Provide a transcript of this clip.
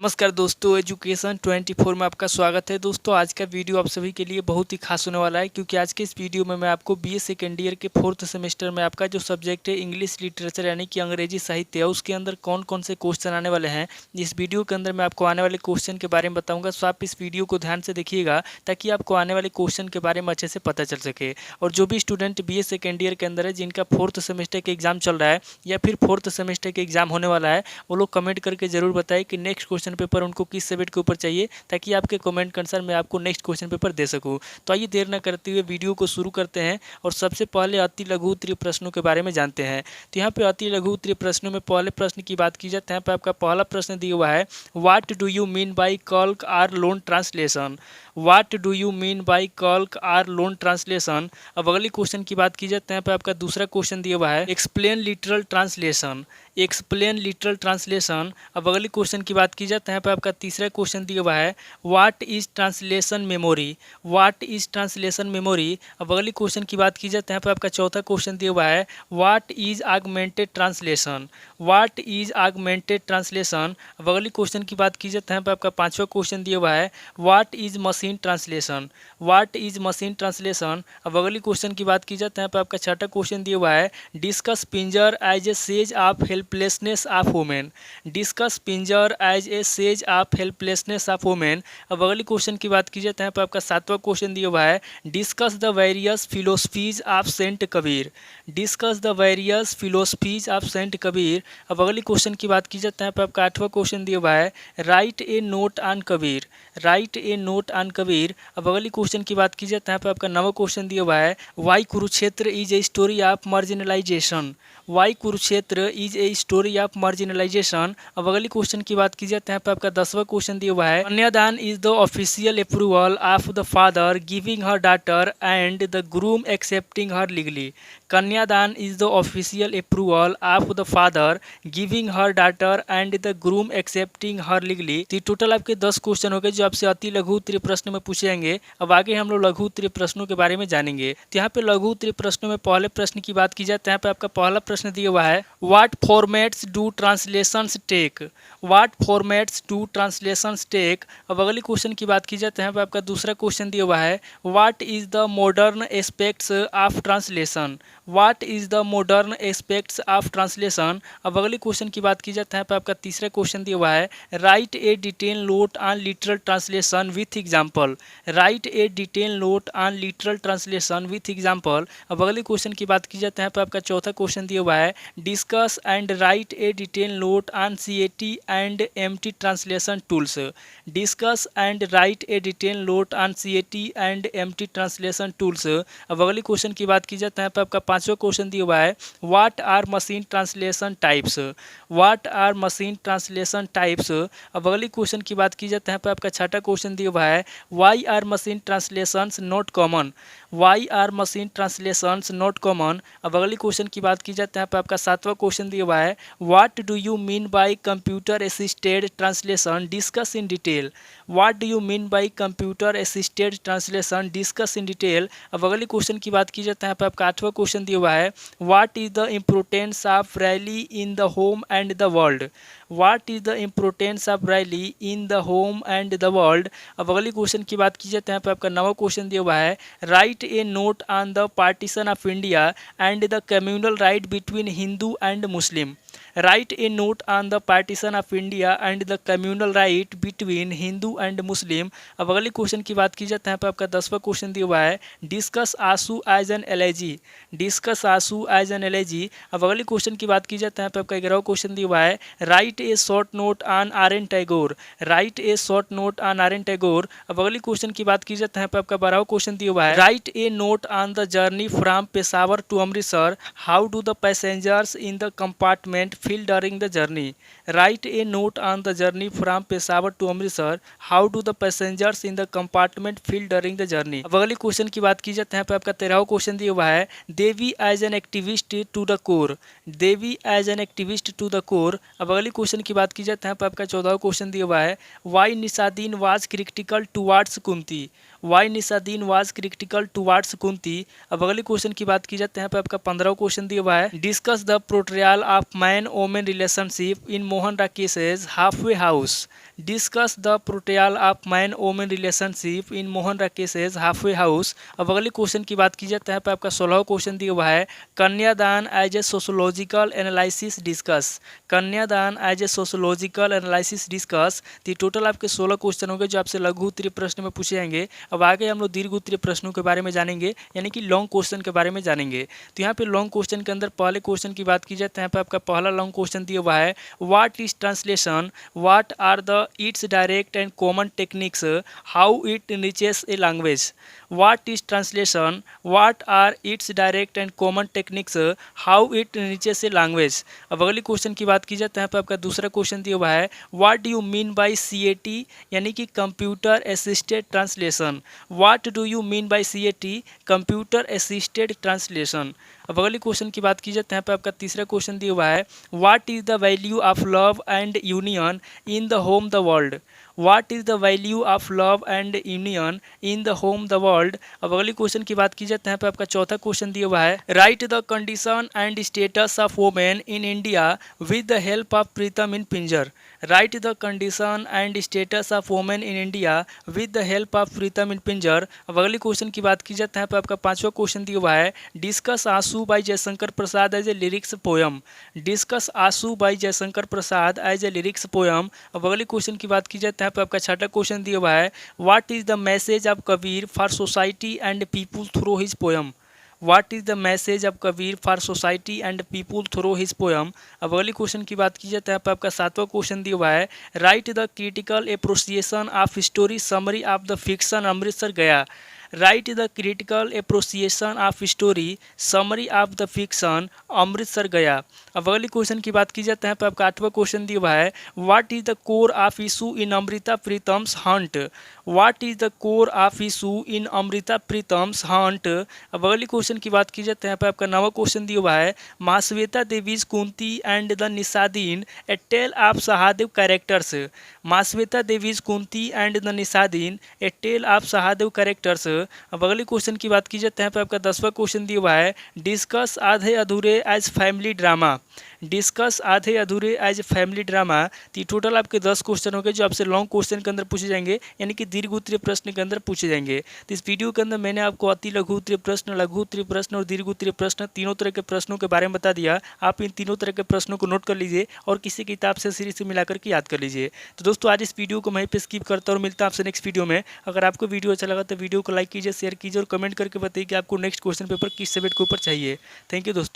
नमस्कार दोस्तों, एजुकेशन 24 में आपका स्वागत है। दोस्तों, आज का वीडियो आप सभी के लिए बहुत ही खास होने वाला है, क्योंकि आज के इस वीडियो में मैं आपको बीए सेकेंड ईयर के 4th सेमेस्टर में आपका जो सब्जेक्ट है इंग्लिश लिटरेचर यानी कि अंग्रेजी साहित्य है, उसके अंदर कौन कौन से क्वेश्चन आने वाले हैं, इस वीडियो के अंदर मैं आपको आने वाले क्वेश्चन के बारे में बताऊँगा। सो आप इस वीडियो को ध्यान से देखिएगा ताकि आपको आने वाले क्वेश्चन के बारे में अच्छे से पता चल सके। और जो भी स्टूडेंट बीए सेकेंड ईयर के अंदर है, जिनका 4th सेमेस्टर के एग्जाम चल रहा है या फिर 4th सेमेस्टर के एग्जाम होने वाला है, वो लोग कमेंट करके जरूर बताएं कि नेक्स्ट क्वेश्चन पेपर उनको किस सब्जेक्ट के ऊपर चाहिए, ताकि आपके कमेंट के अनुसार मैं आपको नेक्स्ट क्वेश्चन पेपर दे सकूं। तो आइए देर न करते हुए वीडियो को शुरू करते हैं और सबसे पहले अति लघु उत्तरीय प्रश्नों के बारे में जानते हैं। तो यहाँ पे अति लघु उत्तरीय प्रश्नों में पहले प्रश्न की बात की जाए तो यहाँ पे आपका पहला प्रश्न दिया हुआ है, what do you mean by calque or loan translation. What do you mean by calque or loan translation. अब अगली क्वेश्चन की बात की जाए तो यहाँ पे आपका दूसरा क्वेश्चन दिया हुआ है, explain literal translation. Explain literal translation. अब अगली क्वेश्चन की बात की जाए तो यहाँ पे आपका तीसरा क्वेश्चन दिया हुआ है, what is translation memory. What is translation memory. अब अगली क्वेश्चन की बात की जाए तो यहाँ पे आपका चौथा क्वेश्चन दिया हुआ है, what is augmented translation. What is augmented translation. अब अगली क्वेश्चन की बात की जाए तो यहाँ पे आपका पांचवा क्वेश्चन दिया हुआ है, what is machine translation. What is machine translation. अब अगली क्वेश्चन की बात की जाए तो यहाँ पे आपका छठा क्वेश्चन दिया हुआ है, discuss Pinjar as a saga of helplessness of women. Discuss Pinjar as a saga of helplessness of women. अब अगली क्वेश्चन की बात की जाए तो यहाँ पे आपका सातवां क्वेश्चन दिया हुआ है, discuss the various philosophies of saint Kabir. Discuss the various philosophies of saint Kabir. अब अगली क्वेश्चन की बात की जाए तो यहाँ पे आपका आठवां क्वेश्चन दिया हुआ है, write a note on Kabir. Right a note on Kabir. अब अगली क्वेश्चन की बात की जाए तो यहाँ पे आपका नवा क्वेश्चन दिया हुआ है, why Kurukshetra is a story of marginalization. Why Kurukshetra is a story of marginalization. अब अगली क्वेश्चन की बात की जाए तो यहाँ पे आपका 10वां क्वेश्चन दिया हुआ है, Kanyadaan is the official approval of the father giving her daughter and the groom accepting her legally. Kanyadaan is the official approval of the father giving her daughter and the groom accepting her legally. तो total आपके 10 question हो गए जो आपसे अति लघु उत्तरीय प्रश्न में पूछे जाएंगे। अब आगे हम लोग लघु उत्तरीय प्रश्नों के बारे में जानेंगे। तो यहाँ पे लघु उत्तरीय प्रश्नों में पहले प्रश्न की बात की जाए तो यहाँ पे आपका पहला प्रश्न दिया हुआ है, what formats do translations take. What formats do translations take. अब अगली क्वेश्चन की बात की जाए तो यहाँ पे आपका दूसरा क्वेश्चन दिया हुआ है, what is the modern aspects of translation. What is the modern aspects of translation. अब अगली क्वेश्चन की बात की जाए तो यहाँ पे आपका तीसरा क्वेश्चन दिया हुआ है, write A detail note on literal translation with example. Right A detail note on literal translation with example. अब अगली क्वेश्चन की बात की जाए तो यहाँ पे आपका चौथा क्वेश्चन दिया हुआ है, discuss and right A detail note on CAT and MT translation tools. Discuss and right A detail note on CAT and MT translation tools. अब अगली क्वेश्चन की बात की जाए तो यहाँ पे आपका पांचवा क्वेश्चन दिया हुआ है, what are machine translation types. What are machine translation types. अब अगली क्वेश्चन की बात की जाए तो यहाँ पे आपका छठा क्वेश्चन दिया हुआ है, why are machine translations not common. Why are machine translations not common. अब अगली क्वेश्चन की बात की जाए तो यहाँ पे आपका सातवां क्वेश्चन दिया हुआ है, what do you mean by computer assisted translation discuss in detail. What do you mean by computer assisted translation discuss in detail. अब अगली क्वेश्चन की बात की जाए तो यहाँ पे आपका आठवां क्वेश्चन दिया हुआ है, what is the importance of Braille in the home and the world. What is the importance of Braille in the home and the world. अब अगली क्वेश्चन की बात की जाए तो यहाँ पे आपका नवा क्वेश्चन दिया हुआ है, write a note on the partition of India and the communal right between Hindu and Muslim. Right a note on the partition of India and the communal right between Hindu and Muslim. अब अगली question की बात की जाए तो यहाँ पे आपका 10वां क्वेश्चन दिया हुआ है, डिस्कस आंसू एज एन एलर्जी। डिस्कस आंसू एज एन एलर्जी। अब अगली क्वेश्चन की बात की जाए तो यहाँ पे आपका 11वां क्वेश्चन दिया हुआ है, write A short note on RN Tagore. Right A short note on RN Tagore. अब अगली क्वेश्चन की बात की जाए तो यहाँ पे आपका 12वां क्वेश्चन दिया हुआ है, write a note on the journey from Peshawar to Amritsar. How do the passengers in the compartment feel during the journey. Write a note on the journey from Peshawar to Amritsar. How do the passengers in the compartment feel during the journey. अब अगली question की बात की जाए तो यहाँ पे आपका 13वां क्वेश्चन दिया हुआ है, Devi as an activist to the core. Devi as an activist to the core. अब अगली क्वेश्चन की बात की जाए तो यहाँ पे आपका 14वां क्वेश्चन दिया हुआ है, why Nishadin was critical towards Kunti. Why Nishadin was critical towards Kunti. अब अगली क्वेश्चन की बात की जाए तो यहाँ पे आपका 15वां क्वेश्चन दिया हुआ है, discuss the portrayal of man women relationship in Mohan Rakesh's halfway house. Discuss the portrayal of man women relationship in Mohan Rakesh halfway house. अब अगले क्वेश्चन की बात की जाए तो यहाँ पे आपका 16वां क्वेश्चन दिया हुआ है, Kanyadaan as a sociological analysis discuss. Kanyadaan as a sociological analysis discuss. तो टोटल आपके 16 क्वेश्चन होंगे जो आपसे लघु उत्तरीय प्रश्न में पूछे जाएंगे। अब आगे हम लोग दीर्घ उत्तरीय प्रश्नों के बारे में जानेंगे, यानी कि लॉन्ग क्वेश्चन के बारे में जानेंगे। तो यहाँ पे लॉन्ग क्वेश्चन के अंदर पहले क्वेश्चन की बात की जाए तो यहाँ पे आपका पहला लॉन्ग क्वेश्चन दिया हुआ है, what is translation, what are the its direct and common techniques, how it reaches a language. What is translation, what are its direct and common techniques, how it reaches a language. अब अगले question की बात की जाए तो यहाँ पे आपका दूसरा क्वेश्चन दिया हुआ है, what do you mean by CAT, यानी कि computer assisted translation. What do you mean by CAT, computer assisted translation. अब अगले क्वेश्चन की बात की जाए तो यहाँ पे आपका तीसरा क्वेश्चन दिया हुआ है, what is the value of love and union in the home the world. What is the value of love and union in the home the world. अब अगले क्वेश्चन की बात की जाए तो यहाँ पे आपका चौथा क्वेश्चन दिया हुआ है, write the condition and status of women in India with the help of Pritam in Pinjar. Write the condition and status of women in India with the help of Pritam in Pinjar. अब अगले क्वेश्चन की बात की जाए तो यहाँ पे आपका पांचवा क्वेश्चन दिया हुआ है, discuss Aansu by Jaishankar Prasad as a lyrics poem. Discuss Aansu by Jaishankar Prasad as a lyrics poem. अब अगले क्वेश्चन की बात की जाए तो यहाँ पे आपका छठा क्वेश्चन दिया हुआ है, what is the message of Kabir for society and people through his poem. What is the message of Kabir for society and people through his poem. अब अगले क्वेश्चन की बात की जाए तो यहाँ पे आपका सातवां क्वेश्चन दिया हुआ है, write the critical appreciation of story summary of the fiction Amritsar Gaya. Write the critical appreciation of story summary of the fiction Amritsar Gaya. अब अगले क्वेश्चन की बात की जाए तो यहाँ पे आपका आठवां क्वेश्चन दिया हुआ है, what is the core of issue in Amrita Pritam's Hunt. What is the core of issue in Amrita Pritam's Hunt. अब अगले क्वेश्चन की बात की जाए तो यहाँ पे आपका 9वां क्वेश्चन दिया हुआ है, Mahasweta Devi's Kunti and the Nishadin a tale of Sahadev characters. Mahasweta Devi's Kunti and the Nishadin a tale of Sahadev characters. अब अगले क्वेश्चन की बात की जाए तो यहाँ पे आपका 10वां क्वेश्चन दिया हुआ है, डिस्कस आधे अधूरे एज फैमिली ड्रामा। डिस्कस आधे अधूरे एज फैमिली ड्रामा। तो टोटल आपके 10 क्वेश्चन हो गए जो आपसे लॉन्ग क्वेश्चन के अंदर पूछे जाएंगे, यानी कि दीर्घ उत्तरीय प्रश्न के अंदर पूछे जाएंगे। तो इस वीडियो के अंदर मैंने आपको अति लघु उत्तरीय प्रश्न, लघु उत्तरीय प्रश्न और दीर्घ उत्तरीय प्रश्न तीनों तरह के प्रश्नों के बारे में बता दिया। आप इन तीनों तरह के प्रश्नों को नोट कर लीजिए और किसी किताब से सीरीज से मिलाकर के याद कर लीजिए। तो दोस्तों आज इस वीडियो को वहीं पे स्किप करता हूँ और मिलता है आपसे नेक्स्ट वीडियो में। अगर आपको वीडियो अच्छा लगा तो वीडियो को लाइक कीजिए, शेयर कीजिए और कमेंट करके बताइए कि आपको नेक्स्ट क्वेश्चन पेपर किस सब्जेक्ट के ऊपर चाहिए। थैंक यू दोस्तों।